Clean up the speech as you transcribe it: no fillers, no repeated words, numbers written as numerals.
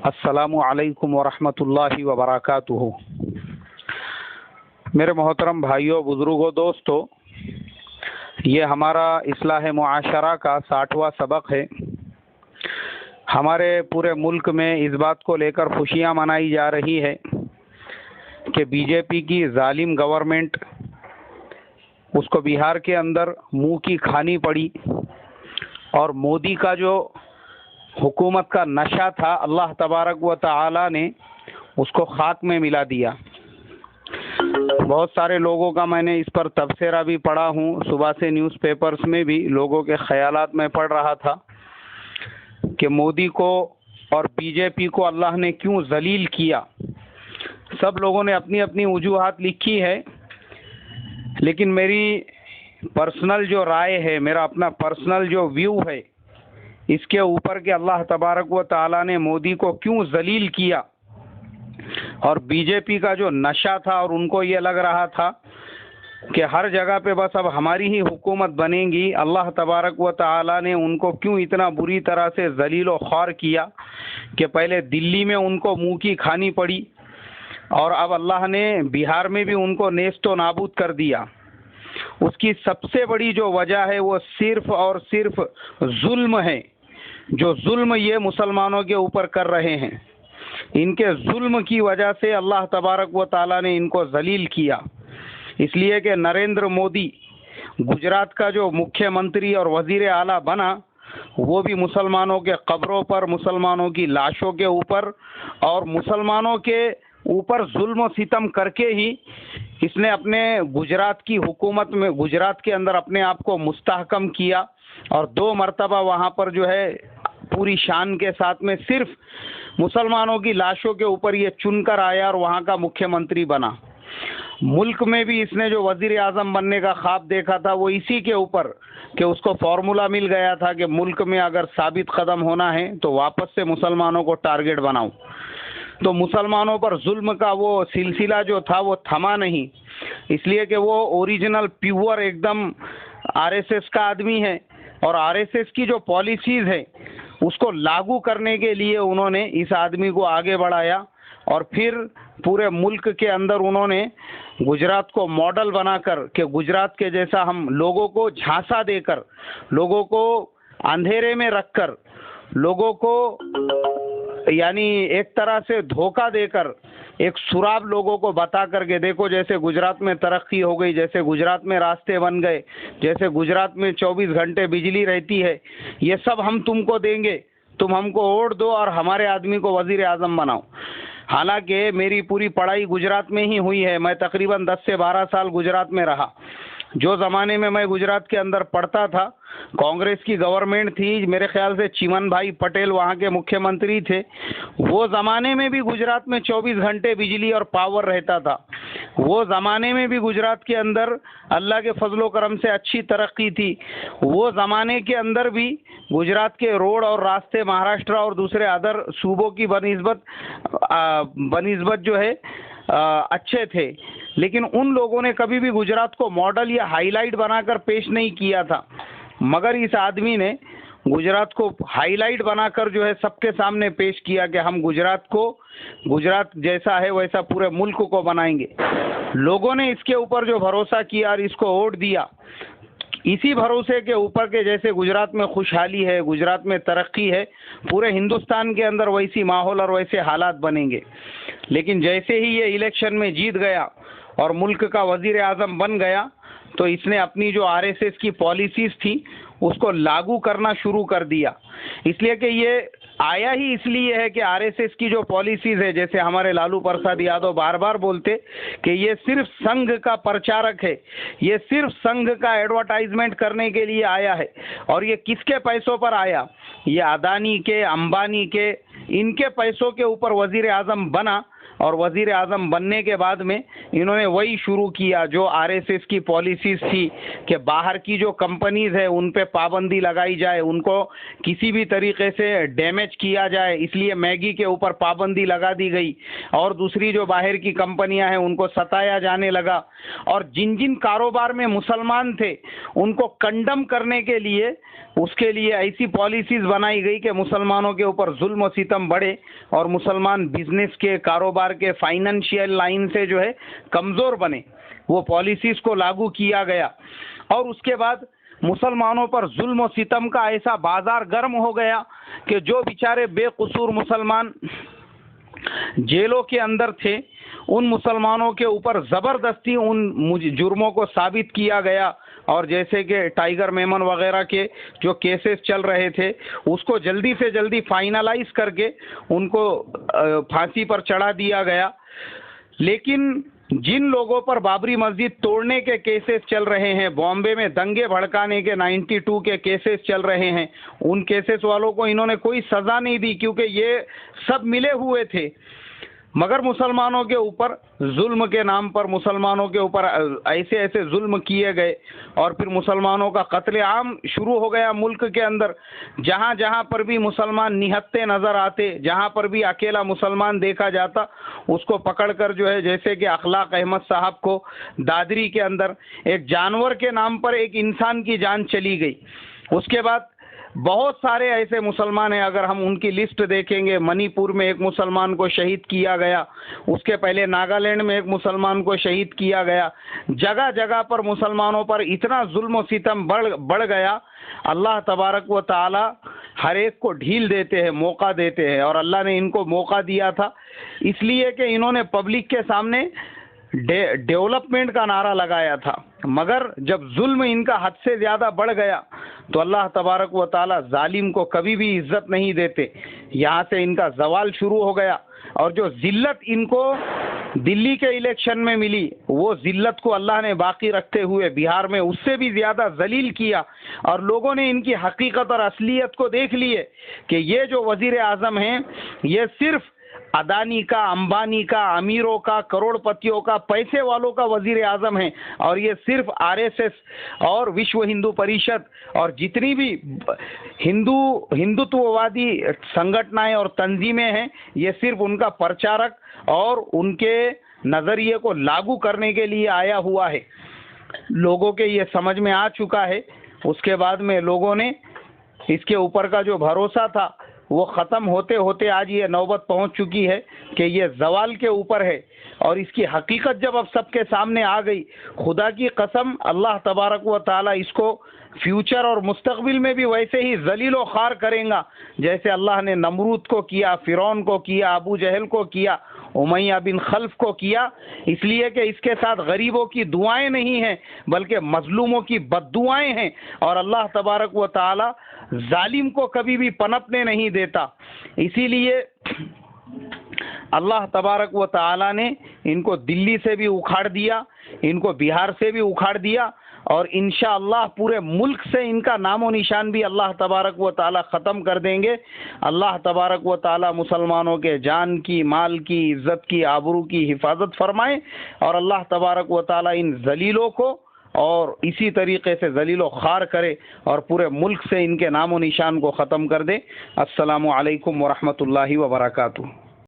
अस्सलामु अलैकुम वरहमतुल्लाहि वबरकातुहू। मेरे मोहतरम भाइयों, बुजुर्गों, दोस्तों, ये हमारा इस्लाह मुआशरा का 60वां सबक है। हमारे पूरे मुल्क में इस बात को लेकर खुशियां मनाई जा रही है कि बीजेपी की जालिम गवर्नमेंट, उसको बिहार के अंदर मुंह की खानी पड़ी और मोदी का जो हुकूमत का नशा था, अल्लाह तबारक व तआला ने उसको खाक में मिला दिया। बहुत सारे लोगों का मैंने इस पर तबसरा भी पढ़ा हूँ। सुबह से न्यूज़पेपर्स में भी लोगों के ख्यालात में पढ़ रहा था कि मोदी को और बीजेपी को अल्लाह ने क्यों जलील किया। सब लोगों ने अपनी अपनी वजूहात लिखी है, लेकिन मेरी पर्सनल जो राय है, मेरा अपना पर्सनल जो व्यू है इसके ऊपर कि अल्लाह तबारक व ताला ने मोदी को क्यों जलील किया और बीजेपी का जो नशा था और उनको ये लग रहा था कि हर जगह पे बस अब हमारी ही हुकूमत बनेगी, अल्लाह तबारक व ताला ने उनको क्यों इतना बुरी तरह से जलील व ख्वार किया कि पहले दिल्ली में उनको मुंह की खानी पड़ी और अब अल्लाह ने बिहार में भी उनको नेस्तो नाबूद कर दिया। उसकी सबसे बड़ी जो वजह है वो सिर्फ और सिर्फ जुल्म है। जो जुल्म ये मुसलमानों के ऊपर कर रहे हैं, इनके जुल्म की वजह से अल्लाह तबारक व ताला ने इनको जलील किया। इसलिए कि नरेंद्र मोदी गुजरात का जो मुख्यमंत्री और वजीर आला बना, वो भी मुसलमानों के कब्रों पर, मुसलमानों की लाशों के ऊपर और मुसलमानों के ऊपर जुल्म सितम करके ही इसने अपने गुजरात की हुकूमत में, गुजरात के अंदर अपने आप को मुस्तहकम किया और 2 मरतबा वहाँ पर जो है पूरी शान के साथ में सिर्फ मुसलमानों की लाशों के ऊपर ये चुनकर आया और वहाँ का मुख्यमंत्री बना। मुल्क में भी इसने जो वजीर आजम बनने का ख्वाब देखा था वो इसी के ऊपर कि उसको फॉर्मूला मिल गया था कि मुल्क में अगर साबित कदम होना है तो वापस से मुसलमानों को टारगेट बनाऊं। तो मुसलमानों पर जुल्म का वो सिलसिला जो था वो थमा नहीं, इसलिए कि वो ओरिजिनल प्योर एकदम आरएसएस का आदमी है और आरएसएस की जो पॉलिसीज है उसको लागू करने के लिए उन्होंने इस आदमी को आगे बढ़ाया और फिर पूरे मुल्क के अंदर उन्होंने गुजरात को मॉडल बनाकर कि गुजरात के जैसा हम लोगों को झांसा देकर, लोगों को अंधेरे में रखकर, लोगों को यानी एक तरह से धोखा देकर, एक सुराब लोगों को बता करके देखो जैसे गुजरात में तरक्की हो गई, जैसे गुजरात में रास्ते बन गए, जैसे गुजरात में 24 घंटे बिजली रहती है, ये सब हम तुमको देंगे, तुम हमको वोट दो और हमारे आदमी को वजीर आजम बनाओ। हालांकि मेरी पूरी पढ़ाई गुजरात में ही हुई है। मैं तकरीबन 10 से 12 साल गुजरात में रहा। जो ज़माने में मैं गुजरात के अंदर पढ़ता था, कांग्रेस की गवर्नमेंट थी, मेरे ख्याल से चिमन भाई पटेल वहाँ के मुख्यमंत्री थे। वो ज़माने में भी गुजरात में 24 घंटे बिजली और पावर रहता था। वो ज़माने में भी गुजरात के अंदर अल्लाह के फजलो करम से अच्छी तरक्की थी। वो ज़माने के अंदर भी गुजरात के रोड और रास्ते महाराष्ट्र और दूसरे अदर सूबों की बनिस्बत जो है अच्छे थे। लेकिन उन लोगों ने कभी भी गुजरात को मॉडल या हाईलाइट बनाकर पेश नहीं किया था, मगर इस आदमी ने गुजरात को हाईलाइट बनाकर जो है सबके सामने पेश किया कि हम गुजरात को, गुजरात जैसा है वैसा पूरे मुल्क को बनाएंगे। लोगों ने इसके ऊपर जो भरोसा किया और इसको वोट दिया, इसी भरोसे के ऊपर के जैसे गुजरात में खुशहाली है, गुजरात में तरक्की है, पूरे हिंदुस्तान के अंदर वैसी माहौल और वैसे हालात बनेंगे। लेकिन जैसे ही ये इलेक्शन में जीत गया और मुल्क का वजीर आजम बन गया, तो इसने अपनी जो आरएसएस की पॉलिसीज थी उसको लागू करना शुरू कर दिया। इसलिए कि ये आया ही इसलिए है कि आरएसएस की जो पॉलिसीज है, जैसे हमारे लालू प्रसाद यादव बार बार बोलते कि ये सिर्फ संघ का प्रचारक है, ये सिर्फ संघ का एडवर्टाइजमेंट करने के लिए आया है। और ये किसके पैसों पर आया? ये अदानी के, अंबानी के, इनके पैसों के ऊपर वजीर आजम बना और वजीर आजम बनने के बाद में इन्होंने वही शुरू किया जो आरएसएस की पॉलिसीज थी कि बाहर की जो कंपनीज है उन पे पाबंदी लगाई जाए, उनको किसी भी तरीके से डैमेज किया जाए, इसलिए मैगी के ऊपर पाबंदी लगा दी गई और दूसरी जो बाहर की कंपनियां हैं उनको सताया जाने लगा। और जिन जिन कारोबार में मुसलमान थे उनको कंडम करने के लिए उसके लिए ऐसी पॉलिसीज़ बनाई गई कि मुसलमानों के ऊपर जुल्म और सितम बढ़े और मुसलमान बिजनेस के, कारोबार के, फाइनेंशियल लाइन से जो है कमज़ोर बने। वो पॉलिसीज़ को लागू किया गया और उसके बाद मुसलमानों पर जुल्म और सितम का ऐसा बाजार गर्म हो गया कि जो बेचारे बेकसूर मुसलमान जेलों के अंदर थे, उन मुसलमानों के ऊपर ज़बरदस्ती उन जुर्मों को साबित किया गया और जैसे कि टाइगर मेमन वगैरह के जो केसेस चल रहे थे उसको जल्दी से जल्दी फाइनलाइज करके उनको फांसी पर चढ़ा दिया गया। लेकिन जिन लोगों पर बाबरी मस्जिद तोड़ने के केसेस चल रहे हैं, बॉम्बे में दंगे भड़काने के 92 के केसेस चल रहे हैं, उन केसेस वालों को इन्होंने कोई सज़ा नहीं दी क्योंकि ये सब मिले हुए थे। मगर मुसलमानों के ऊपर जुल्म के नाम पर मुसलमानों के ऊपर ऐसे ऐसे जुल्म किए गए और फिर मुसलमानों का कत्लेआम शुरू हो गया मुल्क के अंदर। जहाँ जहाँ पर भी मुसलमान निहत्ते नज़र आते, जहाँ पर भी अकेला मुसलमान देखा जाता, उसको पकड़कर जो है, जैसे कि अखलाक अहमद साहब को दादरी के अंदर एक जानवर के नाम पर एक इंसान की जान चली गई। उसके बाद बहुत सारे ऐसे मुसलमान हैं, अगर हम उनकी लिस्ट देखेंगे, मणिपुर में एक मुसलमान को शहीद किया गया, उसके पहले नागालैंड में एक मुसलमान को शहीद किया गया। जगह जगह पर मुसलमानों पर इतना जुल्म और सितम बढ़ गया। अल्लाह तबारक व ताला हर एक को ढील देते हैं, मौका देते हैं, और अल्लाह ने इनको मौका दिया था इसलिए कि इन्होंने पब्लिक के सामने डेवलपमेंट का नारा लगाया था। मगर जब जुल्म इनका हद से ज़्यादा बढ़ गया तो अल्लाह तबारक व ताला जालिम को कभी भी इज्जत नहीं देते। यहाँ से इनका जवाल शुरू हो गया और जो जिल्लत इनको दिल्ली के इलेक्शन में मिली, वो जिल्लत को अल्लाह ने बाकी रखते हुए बिहार में उससे भी ज़्यादा जलील किया और लोगों ने इनकी हकीकत और असलियत को देख लिए कि ये जो वज़ीर आज़म हैं, ये सिर्फ अदानी का, अंबानी का, अमीरों का, करोड़पतियों का, पैसे वालों का वजीर आज़म है और ये सिर्फ आरएसएस और विश्व हिंदू परिषद और जितनी भी हिंदुत्ववादी संगठनाएं और तंजीमें हैं, ये सिर्फ उनका प्रचारक और उनके नज़रिए को लागू करने के लिए आया हुआ है। लोगों के ये समझ में आ चुका है। उसके बाद में लोगों ने इसके ऊपर का जो भरोसा था वो ख़त्म होते होते आज ये नौबत पहुंच चुकी है कि ये जवाल के ऊपर है और इसकी हकीकत जब अब सबके सामने आ गई, खुदा की कसम अल्लाह तबारक व ताला इसको फ्यूचर और मुस्तकबिल में भी वैसे ही जलील व खार करेगा जैसे अल्लाह ने नमरूद को किया, फ़िरौन को किया, अबू जहल को किया, उमैया बिन खल्फ को किया। इसलिए कि इसके साथ गरीबों की दुआएं नहीं हैं बल्कि मजलूमों की बद्दुआएं हैं और अल्लाह तबारक व ताला जालिम को कभी भी पनपने नहीं देता। इसीलिए अल्लाह तबारक व ताला ने इनको दिल्ली से भी उखाड़ दिया, इनको बिहार से भी उखाड़ दिया और इंशाअल्लाह पूरे मुल्क से इनका नामो निशान भी अल्लाह तबारक व ताला ख़त्म कर देंगे। अल्लाह तबारक व ताला मुसलमानों के जान की, माल की, इज़्ज़त की, आबरू की हिफाजत फरमाए और अल्लाह तबारक व ताला इन जलीलों को और इसी तरीके से जलीलो खार करे और पूरे मुल्क से इनके नामो निशान को ख़त्म कर दे। अस्सलामु अलैकुम व रहमतुल्लाहि व बरकातुहू।